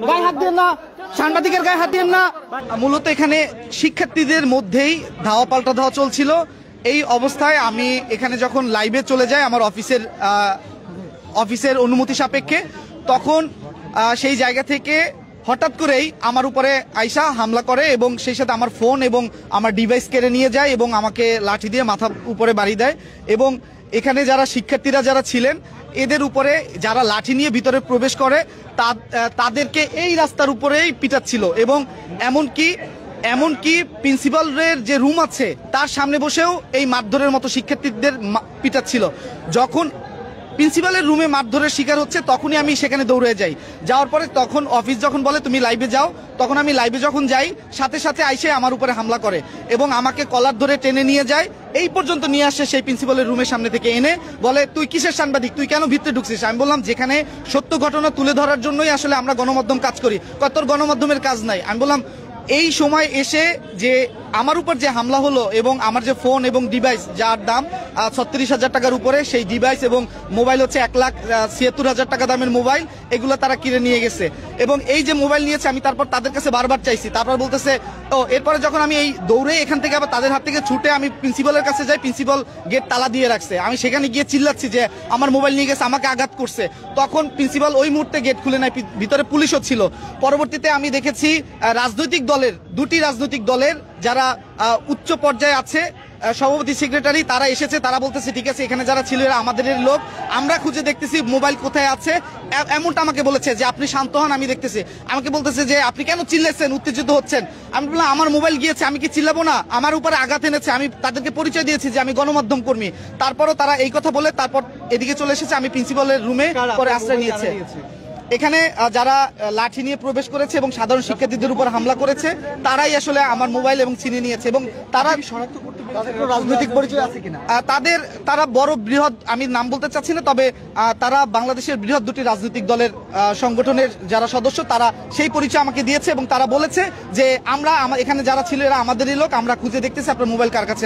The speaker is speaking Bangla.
গায়ে হাত দিয়েন না, সাংবাদিকের গায়ে হাত দিয়েন না। মূলত এখানে শিক্ষার্থীদের মধ্যেই ধাওয়া পাল্টা ধাওয়া চলছিল। এই অবস্থায় আমি এখানে যখন লাইভে চলে যাই আমার অফিসের অনুমতি সাপেক্ষে, তখন সেই জায়গা থেকে হঠাৎ করেই আমার উপরে আইসা হামলা করে এবং সেই সাথে আমার ফোন এবং আমার ডিভাইস কেড়ে নিয়ে যায় এবং আমাকে লাঠি দিয়ে মাথার উপরে বাড়ি দেয়। এবং এখানে যারা শিক্ষার্থীরা যারা ছিলেন এদের উপরে যারা লাঠি নিয়ে ভিতরে প্রবেশ করে তাদেরকে এই রাস্তার উপরেই পিটাচ্ছিল এবং এমনকি প্রিন্সিপালের যে রুম আছে তার সামনে বসেও এই মারধরের মতো শিক্ষার্থীদের পিটাচ্ছিল। যখন প্রিন্সিপালের রুমে মারধরের শিকার হচ্ছে তখনই আমি সেখানে দৌড়ে যাই। যাওয়ার পরে তখন অফিস যখন বলে তুমি লাইভে যাও, তখন আমি লাইভে যখন যাই সাথে সাথে আইসে আমার উপরে হামলা করে এবং আমাকে কলার ধরে টেনে নিয়ে যায়। এই পর্যন্ত নিয়ে আসে সেই প্রিন্সিপালের রুমের সামনে থেকে এনে বলে তুই কিসের সাংবাদিক, তুই কেন ভিতরে ঢুকছিস? আমি বললাম যেখানে সত্য ঘটনা তুলে ধরার জন্যই আসলে আমরা গণমাধ্যম কাজ করি, তোর গণমাধ্যমের কাজ নাই। আমি বললাম এই সময় এসে যে আমার উপর যে হামলা হলো এবং আমার যে ফোন এবং ডিভাইস যার দাম 36,000 টাকার উপরে, সেই ডিভাইস এবং মোবাইল হচ্ছে 1,76,000 টাকা দামের মোবাইল, এগুলো তারা কিনে নিয়ে গেছে। এবং এই যে মোবাইল নিয়েছে আমি তারপর তাদের কাছে বারবার চাইছি, তারপর বলতেছে এরপরে যখন আমি এই দৌড়ে এখান থেকে আবার তাদের হাত থেকে ছুটে আমি প্রিন্সিপালের কাছে যাই, প্রিন্সিপাল গেট তালা দিয়ে রাখছে। আমি সেখানে গিয়ে চিল্লাচ্ছি যে আমার মোবাইল নিয়ে গেছে, আমাকে আঘাত করছে। তখন প্রিন্সিপাল ওই মুহূর্তে গেট খুলে নেয়, ভিতরে পুলিশও ছিল। পরবর্তীতে আমি দেখেছি দুটি রাজনৈতিক দলের যারা উচ্চ পর্যায়ে আছে, সভাপতি সেক্রেটারি, তারা এসেছে। তারা বলতেছে ঠিক আছে এখানে যারা ছিল এরা আমাদের লোক, আমরা খুঁজে দেখতেছি মোবাইল কোথায় আছে, এমনটা আমাকে বলেছে যে আপনি শান্ত হন, আমি দেখতেছি। আমাকে বলতেছে যে আপনি কেন চিল্লাচ্ছেন, উত্তেজিত হচ্ছেন? আমি বললাম আমার মোবাইল গিয়েছে, আমি কি চিল্লাবো না? আমার উপরে আঘাত এনেছে, আমি তাদেরকে পরিচয় দিয়েছি যে আমি গণমাধ্যম কর্মী। তারপরও তারা এই কথা বলে তারপর এদিকে চলে এসেছে। আমি প্রিন্সিপালের রুমে পরে আশ্রয় নিয়েছে। এখানে যারা লাঠি নিয়ে প্রবেশ করেছে এবং সাধারণ শিক্ষার্থীদের উপর হামলা করেছে তারাই আসলে আমার মোবাইল এবং ছিনিয়ে নিয়েছে। এবং তারা রাজনৈতিক পরিচয় আছে কিনা তারা বড় বৃহৎ, আমি নাম বলতে চাচ্ছি না, তবে তারা বাংলাদেশের বৃহৎ দুটি রাজনৈতিক দলের সংগঠনের যারা সদস্য তারা সেই পরিচয় আমাকে দিয়েছে এবং তারা বলেছে যে আমরা এখানে যারা ছিল এরা আমাদেরই লোক, আমরা খুঁজে দেখতেছি আপনার মোবাইল কার কাছে।